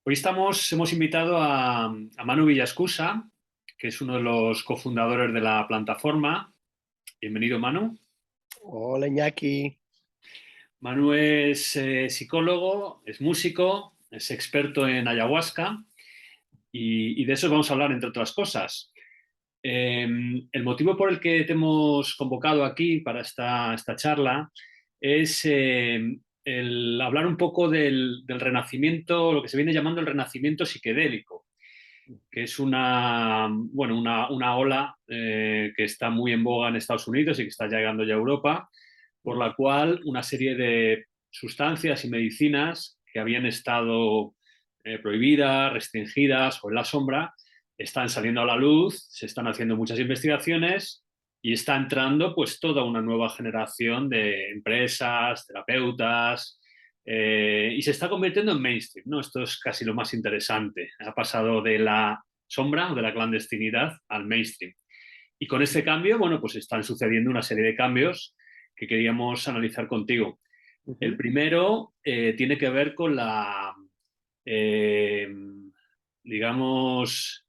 Hoy hemos invitado a Manu Villascusa, que es uno de los cofundadores de la plataforma. Bienvenido, Manu. Hola Iñaki. Manu es psicólogo, es músico, es experto en ayahuasca y de eso vamos a hablar, entre otras cosas. El motivo por el que te hemos convocado aquí para esta charla es el hablar un poco del renacimiento, lo que se viene llamando el renacimiento psiquedélico, que es una ola que está muy en boga en Estados Unidos y que está llegando ya a Europa, por la cual una serie de sustancias y medicinas que habían estado prohibidas, restringidas o en la sombra, están saliendo a la luz, se están haciendo muchas investigaciones y está entrando pues toda una nueva generación de empresas, terapeutas, y se está convirtiendo en mainstream, ¿no? Esto es casi lo más interesante. Ha pasado de la sombra o de la clandestinidad al mainstream. Y con este cambio, bueno, pues están sucediendo una serie de cambios que queríamos analizar contigo. El Ujú. primero tiene que ver con eh, digamos,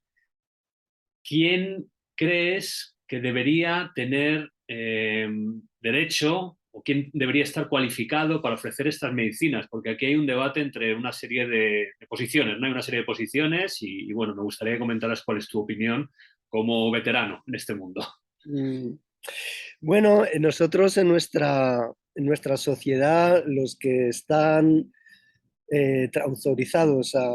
¿quién crees que debería tener derecho o quién debería estar cualificado para ofrecer estas medicinas? Porque aquí hay un debate entre una serie de posiciones, ¿no? Hay una serie de posiciones bueno, me gustaría que comentaras cuál es tu opinión como veterano en este mundo. Mm, Bueno, nosotros en nuestra sociedad, los que están autorizados a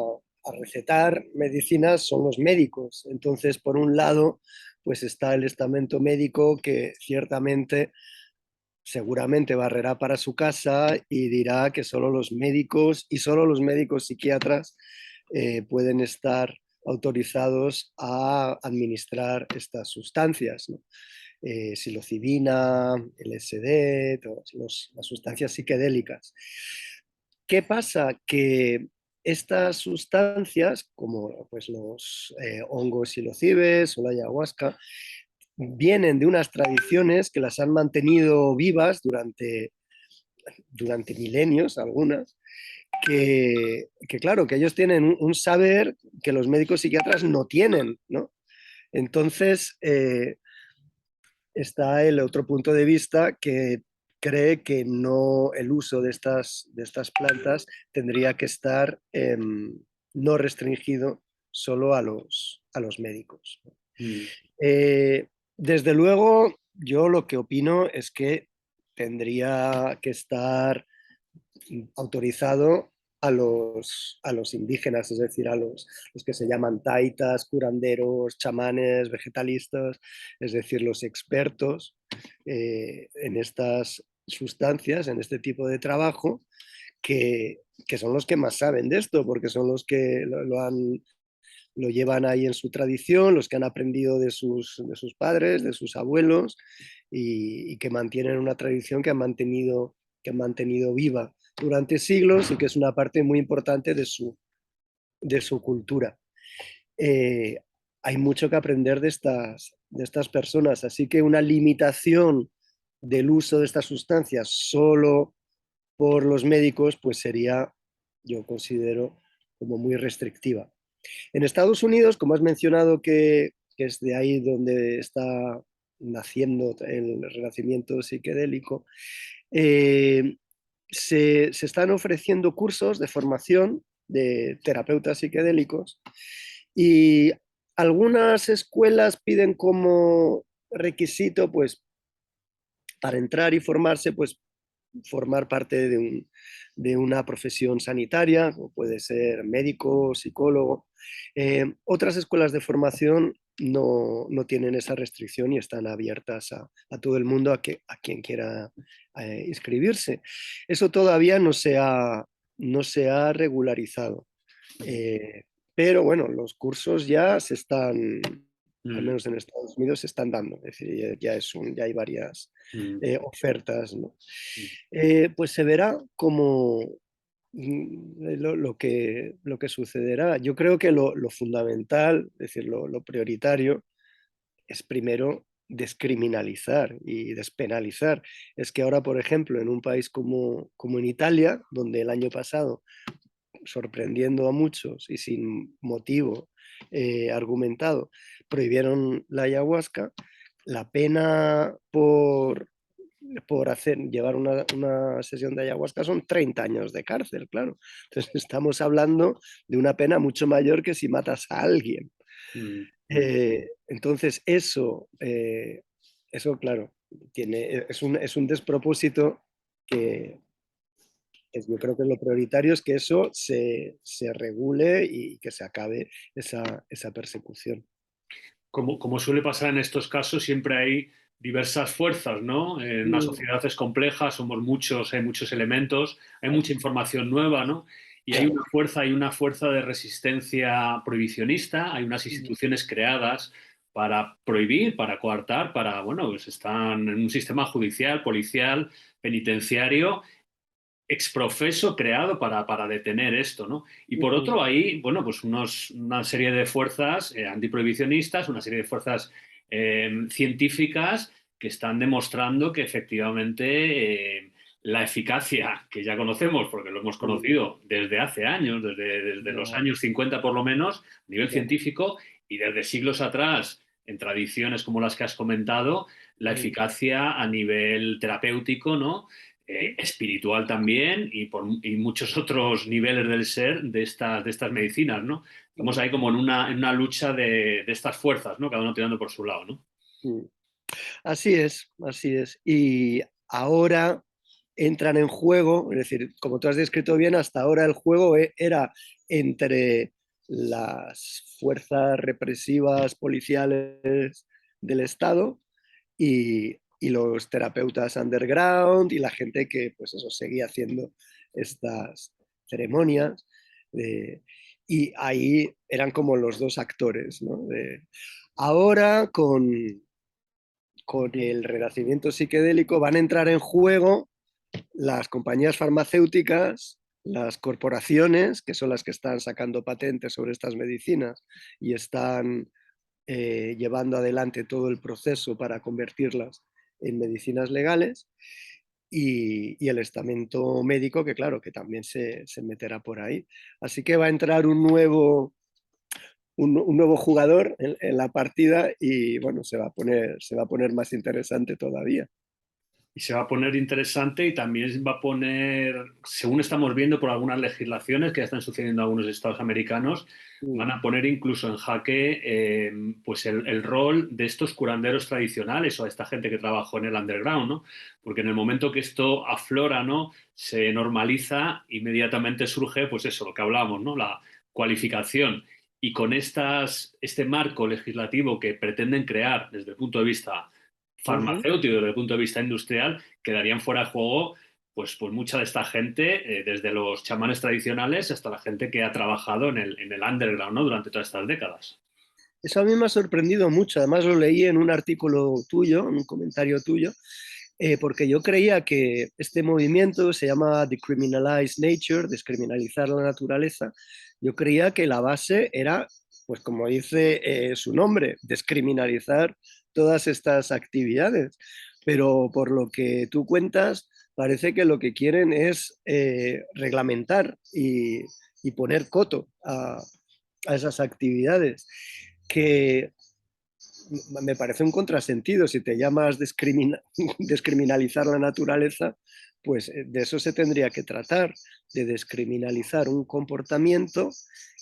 recetar medicinas son los médicos. Entonces, por un lado, pues está el estamento médico que ciertamente, seguramente barrerá para su casa y dirá que solo los médicos y solo los médicos psiquiatras pueden estar autorizados a administrar estas sustancias, ¿no? Psilocibina, LSD, todas las sustancias psicodélicas. ¿Qué pasa? Que estas sustancias, como pues, los hongos psilocibes o la ayahuasca, vienen de unas tradiciones que las han mantenido vivas durante milenios, algunas, que claro, que ellos tienen un saber que los médicos psiquiatras no tienen, ¿no? Entonces, está el otro punto de vista que cree que no el uso de estas plantas tendría que estar no restringido solo a los médicos. Mm. Eh, Desde luego, yo lo que opino es que tendría que estar autorizado a los indígenas, es decir, a los que se llaman taitas, curanderos, chamanes, vegetalistas, es decir, los expertos en estas sustancias, en este tipo de trabajo, que son los que más saben de esto, porque son los que lo llevan ahí en su tradición, los que han aprendido de sus padres, de sus abuelos, y que mantienen una tradición que han mantenido viva durante siglos y que es una parte muy importante de su cultura. Eh, Hay mucho que aprender de estas personas, así que una limitación del uso de estas sustancias solo por los médicos, pues sería, yo considero, como muy restrictiva. En Estados Unidos, como has mencionado que es de ahí donde está naciendo el renacimiento psiquedélico, eh, se están ofreciendo cursos de formación de terapeutas psicodélicos y algunas escuelas piden como requisito, pues, para entrar y formarse, pues, formar parte de una profesión sanitaria, como puede ser médico, psicólogo. Otras escuelas de formación no tienen esa restricción y están abiertas a todo el mundo, a quien quiera inscribirse. Eso todavía no se ha regularizado. Eh, pero bueno, los cursos ya se están, al Mm. menos en Estados Unidos, se están dando. Es decir, ya hay varias Mm. ofertas, ¿no? Mm. Pues se verá cómo lo que sucederá. Yo creo que lo fundamental, es decir, lo prioritario, es primero descriminalizar y despenalizar. Es que ahora, por ejemplo, en un país como en Italia, donde el año pasado sorprendiendo a muchos y sin motivo argumentado, prohibieron la ayahuasca, la pena por llevar una sesión de ayahuasca son 30 años de cárcel, claro. Entonces estamos hablando de una pena mucho mayor que si matas a alguien. Mm. Entonces eso claro, es un despropósito que yo creo que lo prioritario es que eso se regule y que se acabe esa persecución. Como suele pasar en estos casos, siempre hay diversas fuerzas, ¿no? En una Mm, sociedad es compleja, somos muchos, hay muchos elementos, hay mucha información nueva, ¿no? Y claro. hay una fuerza de resistencia prohibicionista, hay unas Mm, instituciones creadas para prohibir, para coartar, para, bueno, pues están en un sistema judicial, policial, penitenciario exprofeso creado para detener esto, ¿no? Y por mm, otro, hay, bueno, pues una serie de fuerzas antiprohibicionistas, una serie de fuerzas científicas que están demostrando que efectivamente la eficacia que ya conocemos, porque lo hemos mm, conocido desde hace años, desde los ya, años 50 por lo menos, a nivel ya, científico, y desde siglos atrás, en tradiciones como las que has comentado, la mm, eficacia a nivel terapéutico, ¿no? Espiritual también y muchos otros niveles del ser de estas medicinas, ¿no? Estamos ahí como en una lucha de estas fuerzas, ¿no? Cada uno tirando por su lado, ¿no? mm. Así es, así es. Y ahora entran en juego, es decir, como tú has descrito bien, hasta ahora el juego era entre las fuerzas represivas policiales del Estado y los terapeutas underground y la gente que, pues eso, seguía haciendo estas ceremonias. eh, y ahí eran como los dos actores, ¿no? Ahora, con el renacimiento psiquedélico, van a entrar en juego las compañías farmacéuticas, las corporaciones, que son las que están sacando patentes sobre estas medicinas y están llevando adelante todo el proceso para convertirlas en medicinas legales, y el estamento médico, que claro, que también se meterá por ahí. Así que va a entrar un nuevo jugador en la partida y bueno, se va a poner más interesante todavía. Y se va a poner interesante y también va a poner, según estamos viendo por algunas legislaciones que ya están sucediendo en algunos estados americanos, Mm, van a poner incluso en jaque pues el rol de estos curanderos tradicionales o de esta gente que trabajó en el underground, ¿no? Porque en el momento que esto aflora, ¿no? Se normaliza, inmediatamente surge, pues eso, lo que hablamos, ¿no? La cualificación. Y con este marco legislativo que pretenden crear desde el punto de vista ujú. farmacéutico desde el punto de vista industrial, quedarían fuera de juego pues mucha de esta gente, desde los chamanes tradicionales hasta la gente que ha trabajado en el underground, ¿no? Durante todas estas décadas. Eso a mí me ha sorprendido mucho. Además lo leí en un artículo tuyo, en un comentario tuyo, porque yo creía que este movimiento se llama Decriminalize Nature, descriminalizar la naturaleza. Yo creía que la base era, pues como dice su nombre, descriminalizar todas estas actividades. Pero por lo que tú cuentas, parece que lo que quieren es reglamentar y poner coto a esas actividades, que me parece un contrasentido. Si te llamas descriminalizar la naturaleza, pues de eso se tendría que tratar, de descriminalizar un comportamiento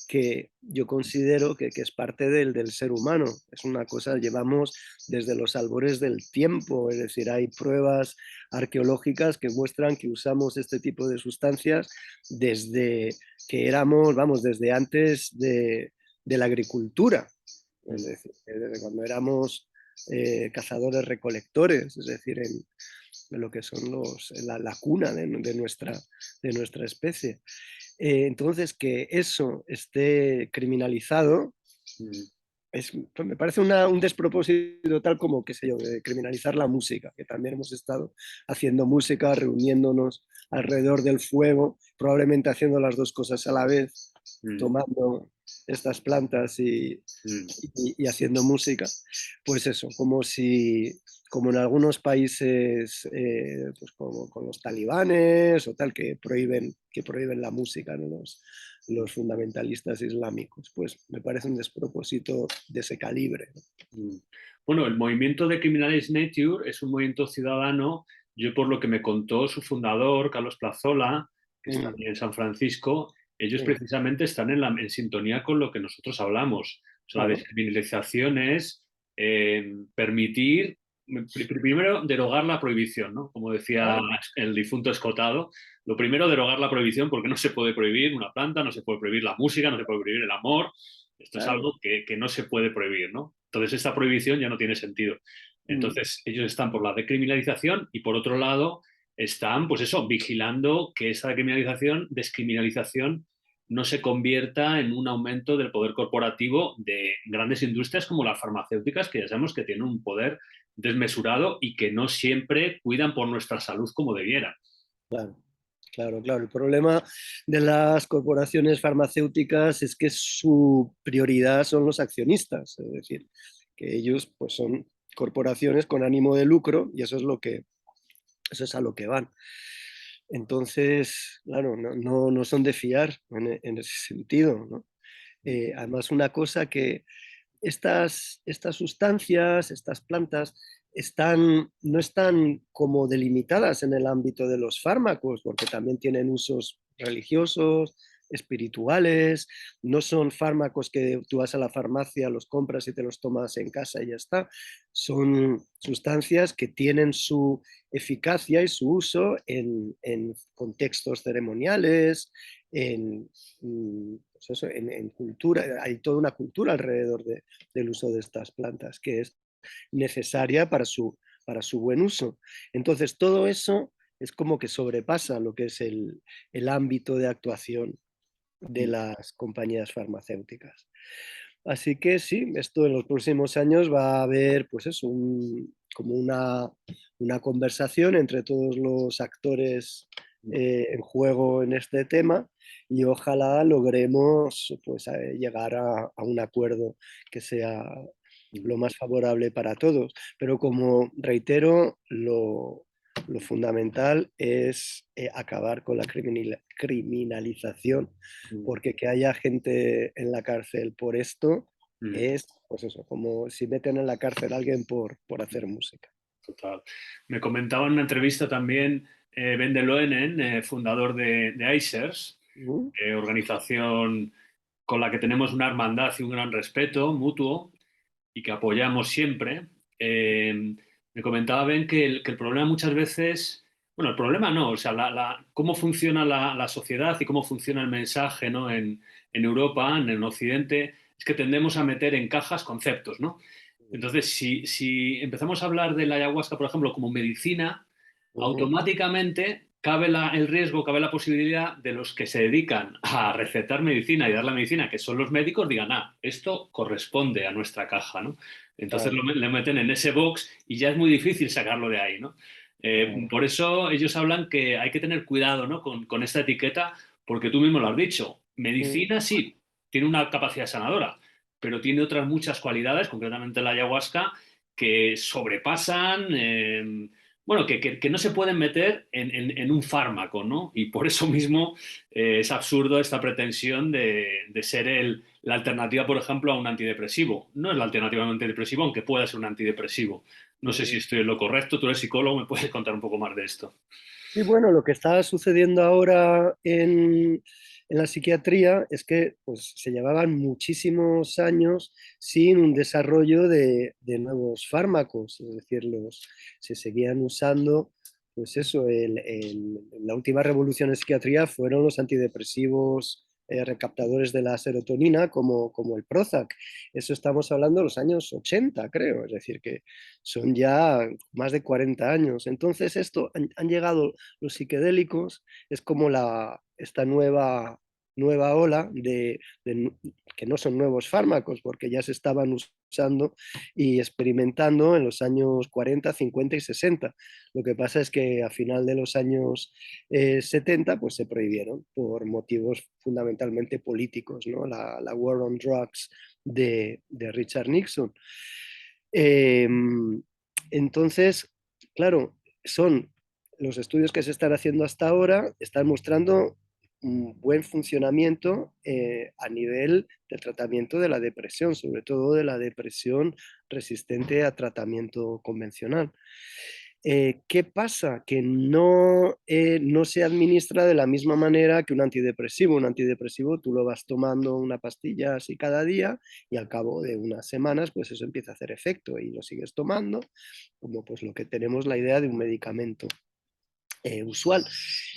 que yo considero que es parte del ser humano. Es una cosa, llevamos desde los albores del tiempo, es decir, hay pruebas arqueológicas que muestran que usamos este tipo de sustancias desde que éramos, vamos, desde antes de la agricultura, es decir, desde cuando éramos cazadores-recolectores, es decir, en lo que son la cuna de nuestra especie. Entonces, que eso esté criminalizado pues me parece un despropósito, tal como, qué sé yo, de criminalizar la música, que también hemos estado haciendo música, reuniéndonos alrededor del fuego, probablemente haciendo las dos cosas a la vez, Mm. tomando estas plantas y haciendo música, pues eso, como en algunos países, pues como con los talibanes o tal, que prohíben la música, ¿no? Los fundamentalistas islámicos, pues me parece un despropósito de ese calibre, ¿no? Mm. Bueno, el movimiento de Criminalize Nature es un movimiento ciudadano. Yo, por lo que me contó su fundador, Carlos Plazola, que está Mm, aquí en San Francisco, ellos mm, precisamente están en sintonía con lo que nosotros hablamos. O sea, la claro, descriminalización es permitir, primero, derogar la prohibición, ¿no? Como decía claro, el difunto Escotado, lo primero, derogar la prohibición porque no se puede prohibir una planta, no se puede prohibir la música, no se puede prohibir el amor. Esto es claro. algo que no se puede prohibir, ¿no? Entonces, esta prohibición ya no tiene sentido. Mm, Entonces, ellos están por la decriminalización y por otro lado están, pues eso, vigilando que esa descriminalización no se convierta en un aumento del poder corporativo de grandes industrias como las farmacéuticas, que ya sabemos que tienen un poder desmesurado y que no siempre cuidan por nuestra salud como debieran. claro. Claro, claro. El problema de las corporaciones farmacéuticas es que su prioridad son los accionistas, es decir, que ellos pues son corporaciones con ánimo de lucro y eso es a lo que van. Entonces, claro, no son de fiar en ese sentido, ¿no? Además, una cosa que estas sustancias, estas plantas, no están como delimitadas en el ámbito de los fármacos, porque también tienen usos religiosos, espirituales, no son fármacos que tú vas a la farmacia, los compras y te los tomas en casa y ya está. Son sustancias que tienen su eficacia y su uso en contextos ceremoniales, en, pues eso, en cultura, hay toda una cultura alrededor del uso de estas plantas que es necesaria para su buen uso. Entonces, todo eso es como que sobrepasa lo que es el ámbito de actuación de las compañías farmacéuticas. Así que sí, esto en los próximos años va a haber, pues eso, como una conversación entre todos los actores en juego en este tema y ojalá logremos pues, llegar a un acuerdo que sea lo más favorable para todos. Pero como reitero, lo fundamental es acabar con la criminalización, porque que haya gente en la cárcel por esto es, pues eso, como si meten en la cárcel a alguien por hacer música. Total. Me comentaba en una entrevista también Ben de Loenen, fundador de ICERS, ¿Mm? organización con la que tenemos una hermandad y un gran respeto mutuo y que apoyamos siempre. Me comentaba Ben que el problema muchas veces, bueno, el problema no, o sea, cómo funciona la sociedad y cómo funciona el mensaje, ¿no? En Europa, en el Occidente, es que tendemos a meter en cajas conceptos, ¿no? Entonces, si empezamos a hablar de la ayahuasca, por ejemplo, como medicina, ¿Mm? automáticamente cabe el riesgo, cabe la posibilidad de los que se dedican a recetar medicina y dar la medicina, que son los médicos, digan, esto corresponde a nuestra caja, ¿no? Entonces Claro, le meten en ese box y ya es muy difícil sacarlo de ahí, ¿no? claro. Por eso ellos hablan que hay que tener cuidado, ¿no? con esta etiqueta, porque tú mismo lo has dicho. ¿Mm? Medicina sí, tiene una capacidad sanadora, pero tiene otras muchas cualidades, concretamente la ayahuasca, que sobrepasan, bueno, que no se pueden meter en un fármaco, ¿no? Y por eso mismo es absurdo esta pretensión de ser la alternativa, por ejemplo, a un antidepresivo. No es la alternativa a un antidepresivo, aunque pueda ser un antidepresivo. No sé si ¿Mm? estoy en lo correcto, tú eres psicólogo, me puedes contar un poco más de esto. Y bueno, lo que está sucediendo ahora en la psiquiatría es que pues, se llevaban muchísimos años sin un desarrollo de nuevos fármacos, es decir, se seguían usando, pues eso, la última revolución en psiquiatría fueron los antidepresivos recaptadores de la serotonina como el Prozac. Eso estamos hablando de los años 80, creo, es decir, que son ya más de 40 años. Entonces, esto han llegado los psicodélicos, es como esta nueva nueva ola que no son nuevos fármacos, porque ya se estaban usando y experimentando en los años 40, 50 y 60. Lo que pasa es que a final de los años 70 pues se prohibieron por motivos fundamentalmente políticos, ¿no? La War on Drugs de Richard Nixon. Eh, entonces, claro, son los estudios que se están haciendo hasta ahora, están mostrando un buen funcionamiento a nivel del tratamiento de la depresión, sobre todo de la depresión resistente a tratamiento convencional. ¿Qué pasa? Que no se administra de la misma manera que un antidepresivo. Un antidepresivo tú lo vas tomando una pastilla así cada día y al cabo de unas semanas pues eso empieza a hacer efecto y lo sigues tomando, como pues lo que tenemos la idea de un medicamento usual.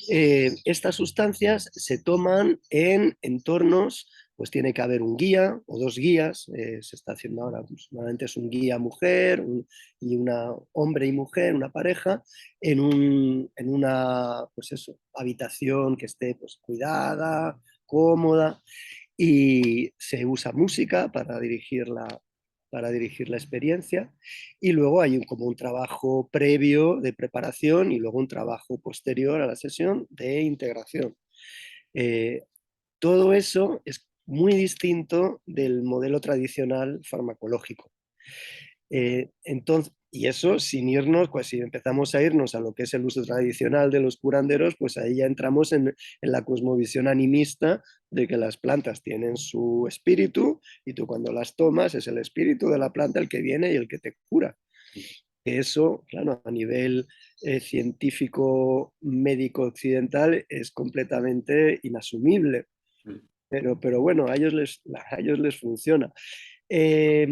Estas sustancias se toman en entornos, pues tiene que haber un guía o dos guías, se está haciendo ahora, pues, normalmente es un guía mujer y una hombre y mujer, una pareja, en una pues eso, habitación que esté pues, cuidada, cómoda, y se usa música para dirigir la experiencia y luego hay como un trabajo previo de preparación y luego un trabajo posterior a la sesión de integración. Eh, Todo eso es muy distinto del modelo tradicional farmacológico. Entonces, y eso sin irnos, pues si empezamos a irnos a lo que es el uso tradicional de los curanderos, pues ahí ya entramos en la cosmovisión animista de que las plantas tienen su espíritu y tú cuando las tomas es el espíritu de la planta el que viene y el que te cura. Eso, claro, a nivel científico médico occidental es completamente inasumible, pero bueno, a ellos les funciona. Eh,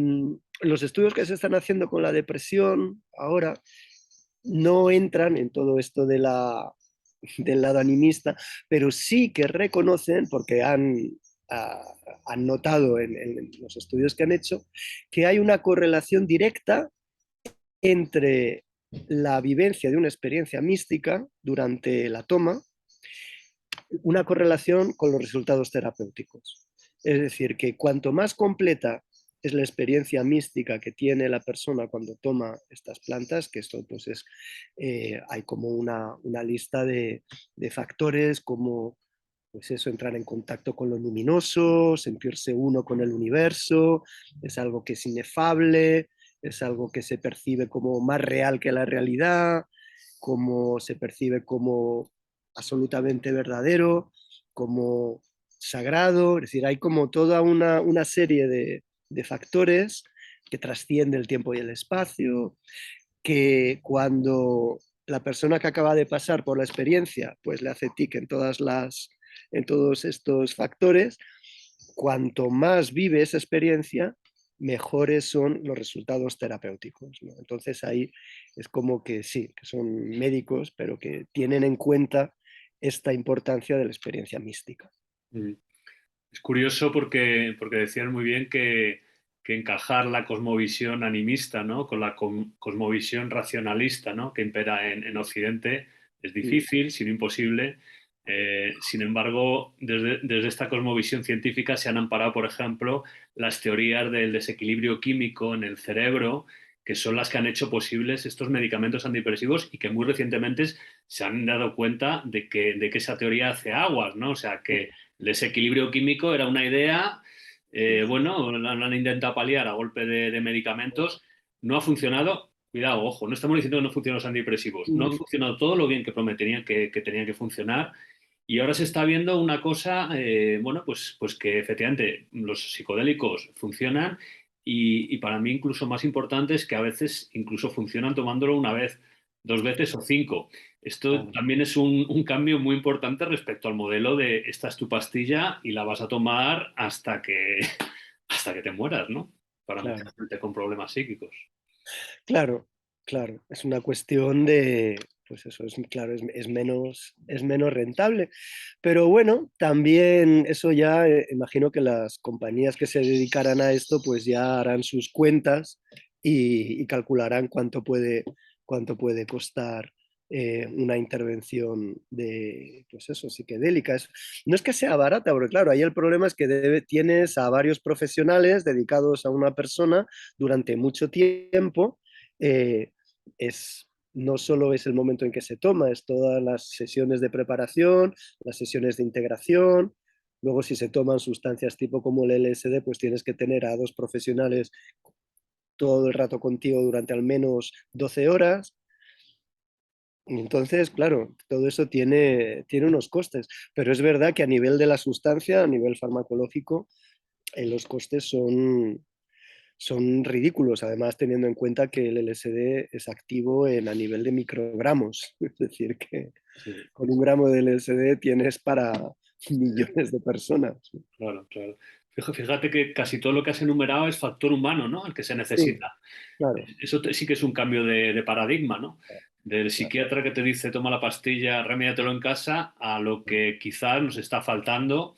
los estudios que se están haciendo con la depresión ahora no entran en todo esto del lado animista, pero sí que reconocen, porque han notado en los estudios que han hecho, que hay una correlación directa entre la vivencia de una experiencia mística durante la toma, una correlación con los resultados terapéuticos. Es decir, que cuanto más completa es la experiencia mística que tiene la persona cuando toma estas plantas, que esto pues es, hay como una lista de factores como pues eso, entrar en contacto con lo luminoso, sentirse uno con el universo, es algo que es inefable, es algo que se percibe como más real que la realidad, como se percibe como absolutamente verdadero, como sagrado, es decir, hay como toda una serie de factores que trasciende el tiempo y el espacio, que cuando la persona que acaba de pasar por la experiencia pues le hace tic en todos estos factores, cuanto más vive esa experiencia, mejores son los resultados terapéuticos, ¿no? Entonces ahí es como que sí, que son médicos, pero que tienen en cuenta esta importancia de la experiencia mística. Mm. Es curioso porque decías muy bien que encajar la cosmovisión animista, ¿no? Con la cosmovisión racionalista, ¿no? Que impera en Occidente es difícil, sino imposible. Sin embargo, desde esta cosmovisión científica se han amparado, por ejemplo, las teorías del desequilibrio químico en el cerebro, que son las que han hecho posibles estos medicamentos antidepresivos y que muy recientemente se han dado cuenta de que esa teoría hace aguas, ¿no? O sea, que el desequilibrio químico era una idea, bueno, la han intentado paliar a golpe de medicamentos, no ha funcionado. Cuidado, ojo, no estamos diciendo que no funcionan los antidepresivos, no ha funcionado todo lo bien que prometían que tenía que funcionar. Y ahora se está viendo una cosa, bueno, pues que efectivamente los psicodélicos funcionan y para mí incluso más importante es que a veces incluso funcionan tomándolo una vez, dos veces o cinco. Esto también es un cambio muy importante respecto al modelo de esta es tu pastilla y la vas a tomar hasta que te mueras, ¿no? Para mucha Claro, gente con problemas psíquicos. claro, claro. Es una cuestión de, pues eso, es claro, es menos rentable. Pero bueno, también eso ya, imagino que las compañías que se dedicarán a esto, pues ya harán sus cuentas y calcularán cuánto puede costar una intervención de, pues eso, psicodélica. No es que sea barata, porque claro, ahí el problema es que tienes a varios profesionales dedicados a una persona durante mucho tiempo. eh, no solo es el momento en que se toma, es todas las sesiones de preparación, las sesiones de integración. Luego, si se toman sustancias tipo como el LSD, pues tienes que tener a dos profesionales todo el rato contigo durante al menos 12 horas. Entonces, claro, todo eso tiene unos costes, pero es verdad que a nivel de la sustancia, a nivel farmacológico, los costes son ridículos, además teniendo en cuenta que el LSD es activo a nivel de microgramos, es decir, que Sí, con 1 gramo de LSD tienes para millones de personas. claro, claro. Fíjate que casi todo lo que has enumerado es factor humano, ¿no? El que se Sí, necesita. claro, Eso sí que es un cambio de paradigma, ¿no? Del claro. psiquiatra que te dice toma la pastilla, remediatelo en casa, a lo que quizás nos está faltando,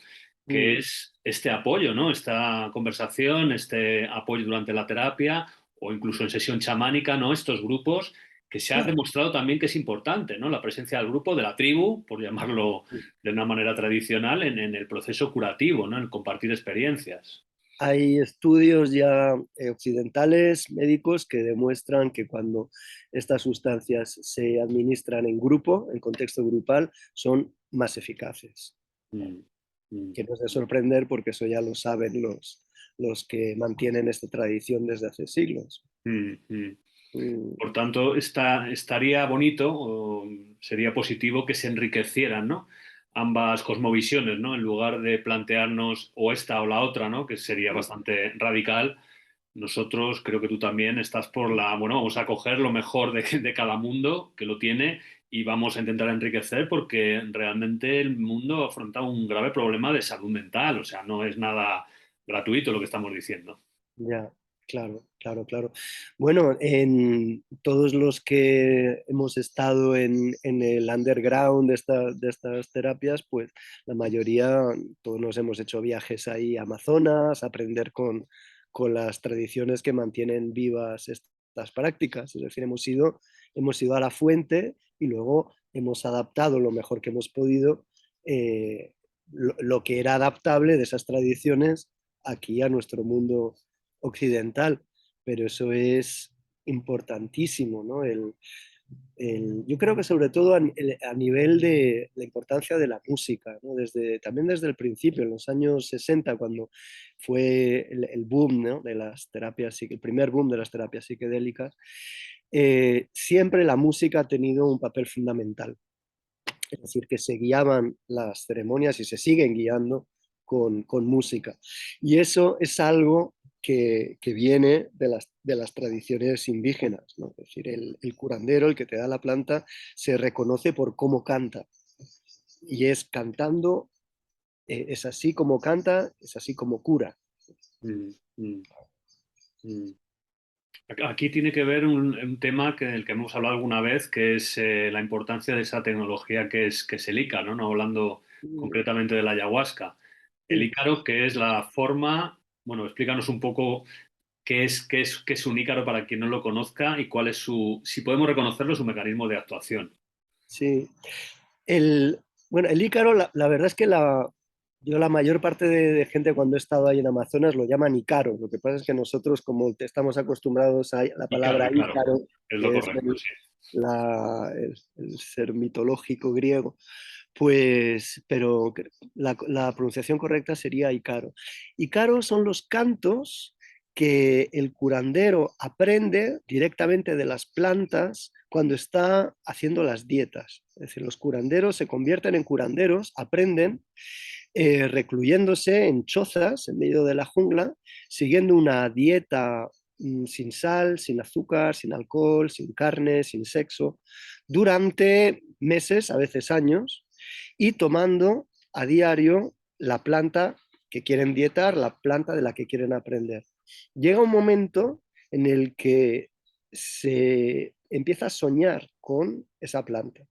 que Mm, es este apoyo, ¿no? Esta conversación, este apoyo durante la terapia o incluso en sesión chamánica, ¿no? Estos grupos que se ha claro. demostrado también que es importante, ¿no? La presencia del grupo, de la tribu, por llamarlo de una manera tradicional, en el proceso curativo, ¿no? En el compartir experiencias. Hay estudios ya occidentales, médicos, que demuestran que cuando estas sustancias se administran en grupo, en contexto grupal, son más eficaces. Mm, mm, Que no es de sorprender porque eso ya lo saben los que mantienen esta tradición desde hace siglos. mm, mm. Mm, Por tanto, estaría bonito o sería positivo que se enriquecieran, ¿no? Ambas cosmovisiones, ¿no? En lugar de plantearnos o esta o la otra, ¿no? Que sería bastante radical. Nosotros, creo que tú también estás por bueno, vamos a coger lo mejor de cada mundo que lo tiene y vamos a intentar enriquecer porque realmente el mundo afronta un grave problema de salud mental, o sea, no es nada gratuito lo que estamos diciendo. ya, claro, claro, claro. Bueno, en todos los que hemos estado en el underground de estas terapias, pues la mayoría, todos nos hemos hecho viajes ahí a Amazonas, a aprender con las tradiciones que mantienen vivas estas prácticas. Es decir, hemos ido a la fuente y luego hemos adaptado lo mejor que hemos podido lo que era adaptable de esas tradiciones aquí a nuestro mundo occidental, pero eso es importantísimo, ¿no? Yo creo que sobre todo a nivel de la importancia de la música, ¿no? También desde el principio, en los años 60, cuando fue el boom, ¿no? De las terapias, el primer boom de las terapias psicodélicas, siempre la música ha tenido un papel fundamental. Es decir, que se guiaban las ceremonias y se siguen guiando con música. Y eso es algo que viene de las tradiciones indígenas, ¿no? Es decir, el curandero, el que te da la planta, se reconoce por cómo canta. Y es cantando, es así como canta, es así como cura. Mm, mm, mm. Aquí tiene que ver un tema del que hemos hablado alguna vez, que es la importancia de esa tecnología que es el Ícaro, ¿no? Hablando concretamente de la ayahuasca. El Sí, Ícaro, que es la forma, bueno, explícanos un poco qué es un Ícaro para quien no lo conozca y cuál es si podemos reconocerlo, su mecanismo de actuación. sí. El, bueno, el Ícaro, la verdad es que yo la mayor parte de gente cuando he estado ahí en Amazonas lo llaman Ícaro. Lo que pasa es que nosotros, como estamos acostumbrados a la palabra Ícaro, Ícaro, es lo que es correcto, sí. el ser mitológico griego, pues, pero la pronunciación correcta sería Ícaro. Ícaro son los cantos que el curandero aprende directamente de las plantas cuando está haciendo las dietas. Es decir, los curanderos se convierten en curanderos, aprenden recluyéndose en chozas en medio de la jungla, siguiendo una dieta sin sal, sin azúcar, sin alcohol, sin carne, sin sexo, durante meses, a veces años, y tomando a diario la planta que quieren dietar, la planta de la que quieren aprender. Llega un momento en el que se empieza a soñar con esa planta.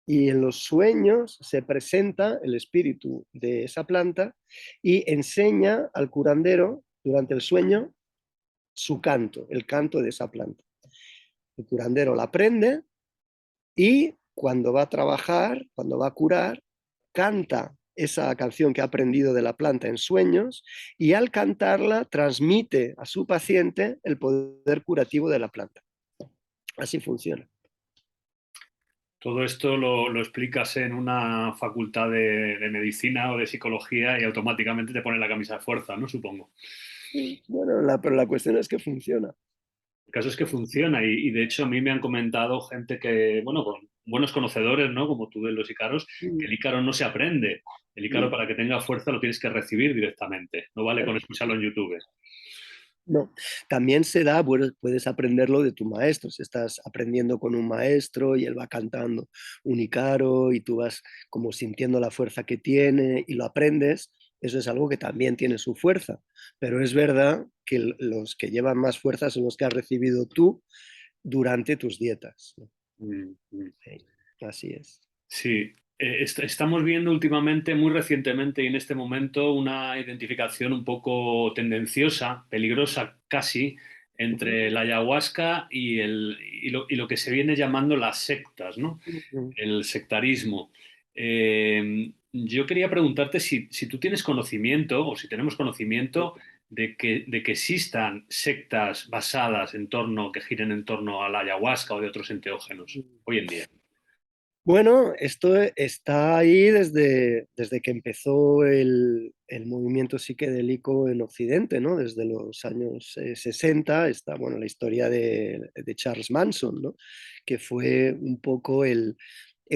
Y en los sueños se presenta el espíritu de esa planta y enseña al curandero durante el sueño su canto, el canto de esa planta. El curandero la aprende y cuando va a trabajar, cuando va a curar, canta esa canción que ha aprendido de la planta en sueños y al cantarla transmite a su paciente el poder curativo de la planta. Así funciona. Todo esto lo explicas en una facultad de medicina o de psicología y automáticamente te pone la camisa de fuerza, ¿no? Supongo. Bueno, pero la cuestión es que funciona. El caso es que funciona y de hecho a mí me han comentado gente que, bueno, con buenos conocedores, ¿no? Como tú de los ícaros, que el ícaro no se aprende. El ícaro para que tenga fuerza lo tienes que recibir directamente. No vale con escucharlo en YouTube. No, también se da, puedes aprenderlo de tu maestro. Si estás aprendiendo con un maestro y él va cantando un ícaro y tú vas como sintiendo la fuerza que tiene y lo aprendes, eso es algo que también tiene su fuerza. Pero es verdad que los que llevan más fuerza son los que has recibido tú durante tus dietas, ¿no? Mm, mm. Sí, así es. Sí, estamos viendo últimamente, muy recientemente y en este momento, una identificación un poco tendenciosa, peligrosa casi, entre la ayahuasca y lo que se viene llamando las sectas, ¿no? El sectarismo. Yo quería preguntarte si tú tienes conocimiento o si tenemos conocimiento de que existan sectas basadas en torno, que giren en torno a la ayahuasca o de otros enteógenos hoy en día. Bueno, esto está ahí desde que empezó el movimiento psiquedélico en Occidente, ¿no? Desde los años 60 está, bueno, la historia de Charles Manson, ¿no? Que fue un poco el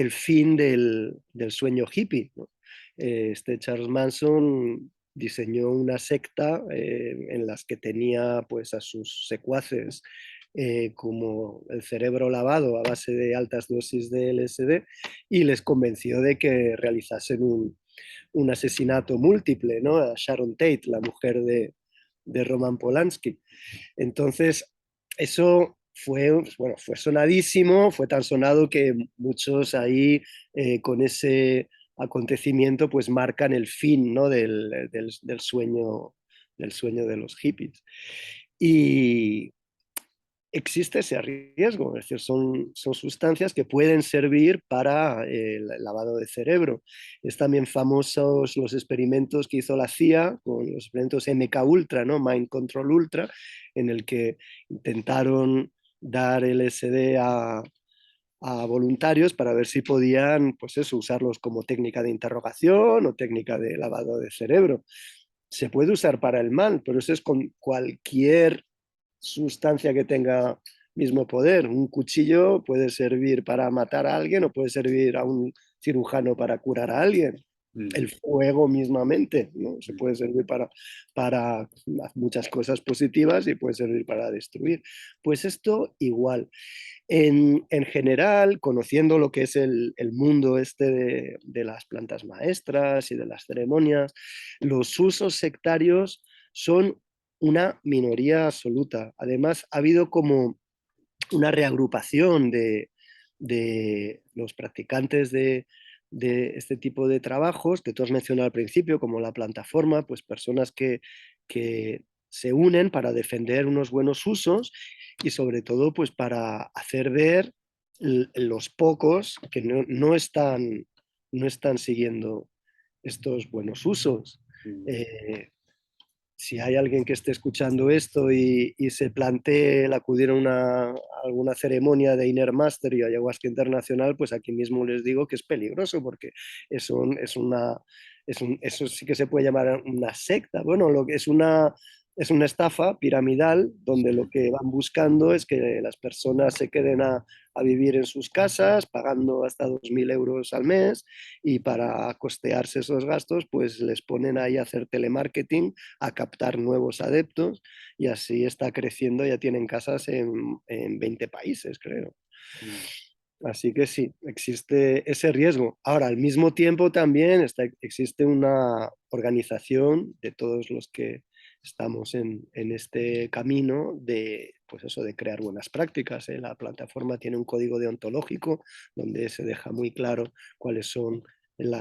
fin del sueño hippie, ¿no? Este Charles Manson diseñó una secta en las que tenía pues a sus secuaces como el cerebro lavado a base de altas dosis de LSD y les convenció de que realizasen un asesinato múltiple, ¿no? A Sharon Tate, la mujer de Roman Polanski. Entonces, eso fue, bueno, fue sonadísimo, fue tan sonado que muchos ahí con ese acontecimiento pues marcan el fin, ¿no? Del sueño de los hippies. Y, existe ese riesgo, es decir, son sustancias que pueden servir para el lavado de cerebro. Es también famosos los experimentos que hizo la CIA con los experimentos MK Ultra, ¿no? Mind Control Ultra, en el que intentaron dar LSD a voluntarios para ver si podían, pues eso, usarlos como técnica de interrogación o técnica de lavado de cerebro. Se puede usar para el mal, pero eso es con cualquier sustancia que tenga mismo poder. Un cuchillo puede servir para matar a alguien o puede servir a un cirujano para curar a alguien. Mm, El fuego mismamente, ¿no? Se mm, puede servir para muchas cosas positivas y puede servir para destruir. Pues esto igual. En general, conociendo lo que es el mundo este de las plantas maestras y de las ceremonias, los usos sectarios son una minoría absoluta. Además, ha habido como una reagrupación de los practicantes de este tipo de trabajos que tú has mencionado al principio, como la plataforma, pues personas que se unen para defender unos buenos usos y sobre todo pues para hacer ver los pocos que no están siguiendo estos buenos usos. mm. Eh, si hay alguien que esté escuchando esto y se plantee el acudir a alguna ceremonia de Inner Master y Ayahuasca Internacional, pues aquí mismo les digo que es peligroso porque eso sí que se puede llamar una secta. Bueno, lo que es una estafa piramidal donde lo que van buscando es que las personas se queden a vivir en sus casas pagando hasta 2.000 euros al mes y para costearse esos gastos pues les ponen ahí a hacer telemarketing, a captar nuevos adeptos y así está creciendo, ya tienen casas en 20 países, creo. Mm. Así que sí, existe ese riesgo. Ahora, al mismo tiempo también existe una organización de todos los que estamos en este camino de, pues eso, de crear buenas prácticas, ¿eh? La plataforma tiene un código deontológico donde se deja muy claro cuáles son el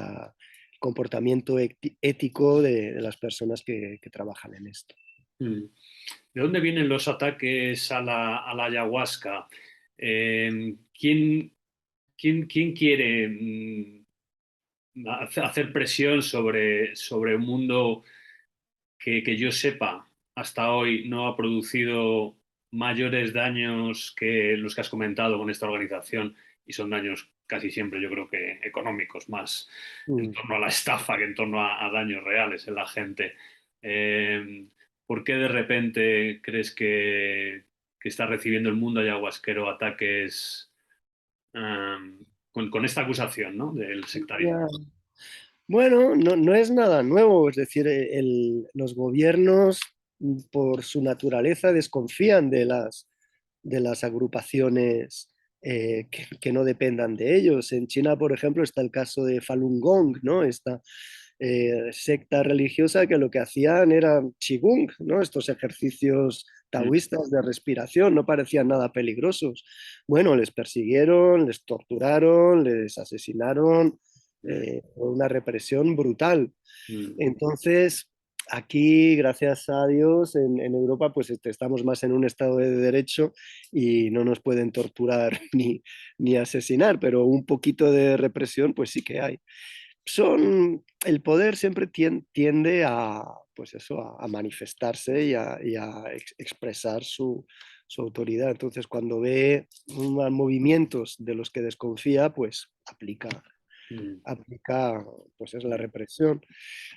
comportamiento ético de las personas que trabajan en esto. Mm. ¿De dónde vienen los ataques a la ayahuasca? ¿Quién? quién quiere hacer presión sobre un mundo que yo sepa hasta hoy no ha producido mayores daños que los que has comentado con esta organización? Y son daños casi siempre, yo creo que económicos, más en Mm. torno a la estafa que en torno a daños reales en la gente. Eh, ¿Por qué de repente crees que está recibiendo el mundo ayahuasquero ataques con esta acusación, ¿no?, del sectarismo? Ya. Bueno, no es nada nuevo, es decir, los gobiernos por su naturaleza desconfían de las agrupaciones que no dependan de ellos. En China, por ejemplo, está el caso de Falun Gong, ¿no? Esta secta religiosa que lo que hacían era Qigong, ¿no? Estos ejercicios Mm, taoístas de respiración, no parecían nada peligrosos. Bueno, les persiguieron, les torturaron, les asesinaron, mm, una represión brutal. mm, Entonces, aquí, gracias a Dios, en Europa, pues estamos más en un estado de derecho y no nos pueden torturar ni asesinar, pero un poquito de represión, pues sí que hay. El poder siempre tiende a, pues eso, a manifestarse y a expresar su autoridad. Entonces, cuando ve movimientos de los que desconfía, pues mm, aplica pues es la mm, represión.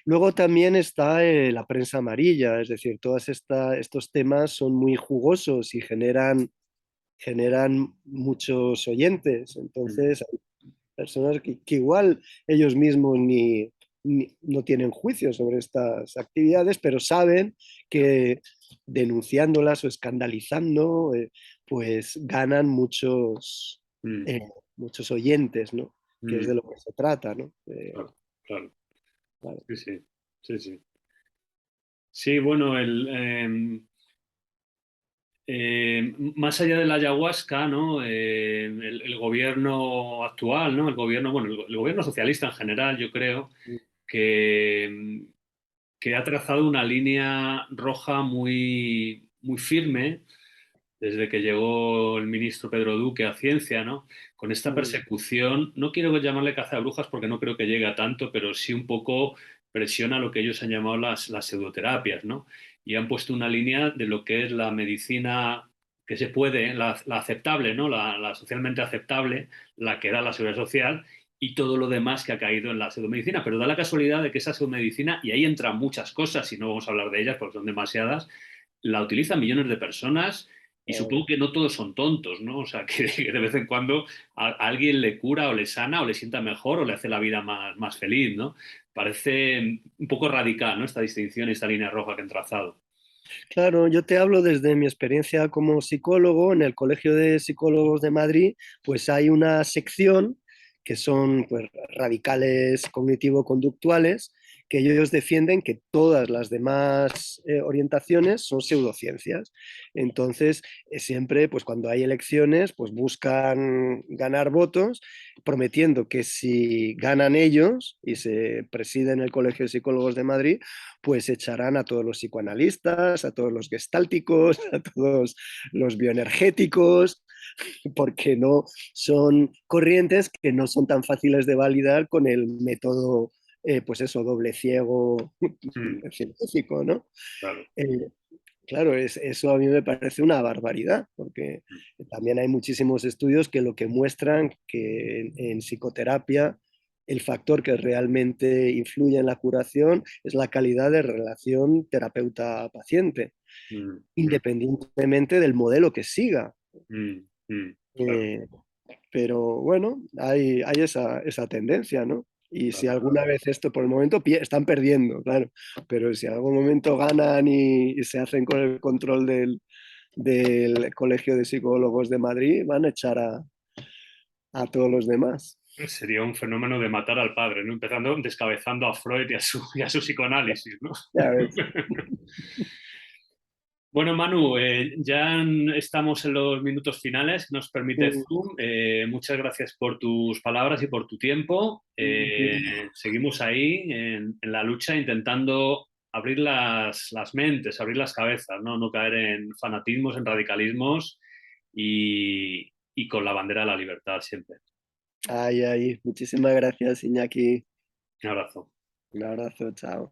Luego también está la prensa amarilla, es decir, estos temas son muy jugosos y generan muchos oyentes. mm, Entonces, hay personas que igual ellos mismos no tienen juicio sobre estas actividades, pero saben que denunciándolas o escandalizando, pues ganan mm, eh, muchos oyentes, ¿no? Que es mm. de lo que se trata, ¿no? Claro, claro. Vale. Sí, sí, sí, sí. Sí, bueno, más allá de la ayahuasca, ¿no? El gobierno actual, ¿no? El gobierno, bueno, el gobierno socialista en general, yo creo que, que ha trazado una línea roja muy, muy firme desde que llegó el ministro Pedro Duque a Ciencia, ¿no? Con esta Mm, persecución, no quiero llamarle caza de brujas porque no creo que llegue a tanto, pero sí un poco presiona lo que ellos han llamado las pseudoterapias, ¿no? Y han puesto una línea de lo que es la medicina que se puede, la aceptable, ¿no? La socialmente aceptable, la que da la seguridad social, y todo lo demás que ha caído en la pseudomedicina. Pero da la casualidad de que esa pseudomedicina, y ahí entran muchas cosas, y no vamos a hablar de ellas porque son demasiadas, la utilizan millones de personas y eh, supongo que no todos son tontos, ¿no? O sea, que de vez en cuando a alguien le cura o le sana o le sienta mejor o le hace la vida más feliz, ¿no? Parece un poco radical, ¿no? Esta distinción y esta línea roja que han trazado. Claro, yo te hablo desde mi experiencia como psicólogo. En el Colegio de Psicólogos de Madrid, pues hay una sección que son pues, radicales cognitivo-conductuales, que ellos defienden que todas las demás orientaciones son pseudociencias. Entonces, siempre, pues cuando hay elecciones, pues buscan ganar votos, prometiendo que si ganan ellos y se presiden el Colegio de Psicólogos de Madrid, pues echarán a todos los psicoanalistas, a todos los gestálticos, a todos los bioenergéticos, porque no son corrientes que no son tan fáciles de validar con el método, pues eso, doble ciego Mm, científico, ¿no? claro. Eh, claro, eso a mí me parece una barbaridad, porque también hay muchísimos estudios que lo que muestran que en psicoterapia el factor que realmente influye en la curación es la calidad de relación terapeuta-paciente, Mm, mm, independientemente del modelo que siga. claro, Eh, pero bueno, hay esa tendencia, ¿no? Y si claro. alguna vez esto, por el momento están perdiendo, claro, pero si algún momento ganan y se hacen con el control del Colegio de Psicólogos de Madrid, van a echar a todos los demás. Sería un fenómeno de matar al padre, ¿no? Empezando descabezando a Freud y a su psicoanálisis, ¿no? Ya ves. Bueno, Manu, ya estamos en los minutos finales que nos permite Zoom. Muchas gracias por tus palabras y por tu tiempo. Seguimos ahí en la lucha intentando abrir las mentes, abrir las cabezas, ¿no? No caer en fanatismos, en radicalismos y con la bandera de la libertad siempre. Ay, ay, muchísimas gracias, Iñaki. Un abrazo. Un abrazo, chao.